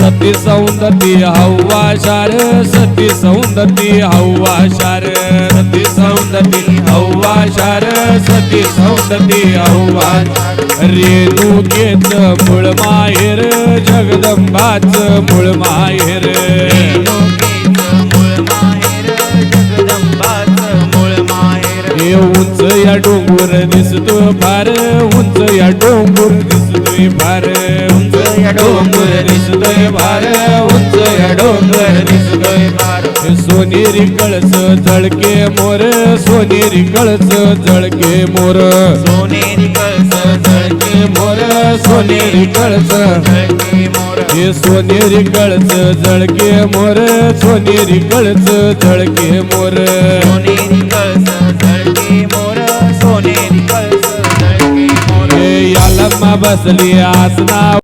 सती सौंदती हव्वा शार सती सौंदती हव्वा शार सती सौंदती हव्वा शार सती सौंदती हव्वा रेणुकेच मूळ माहेर जगदंबाच मूळ माहेर हे उंच या डोंगर दिसतो फार उंच या डोंगर दिसतोय फार उंच या डोंगर दिसतोय फार उंच या डोंगर दिसतोय फार सोनेरी कळस जळके मोर सोनेरी कळस जळके मोर सोनेरी कळस जळके मोर सोनेरी कळस जळके मोर हे सोनेरी कळस जळके मोर सोनेरी कळस जळके मोर सोनेरी कळस जळके मोर सोनेरी कळस जळके मोर याला बसली आसना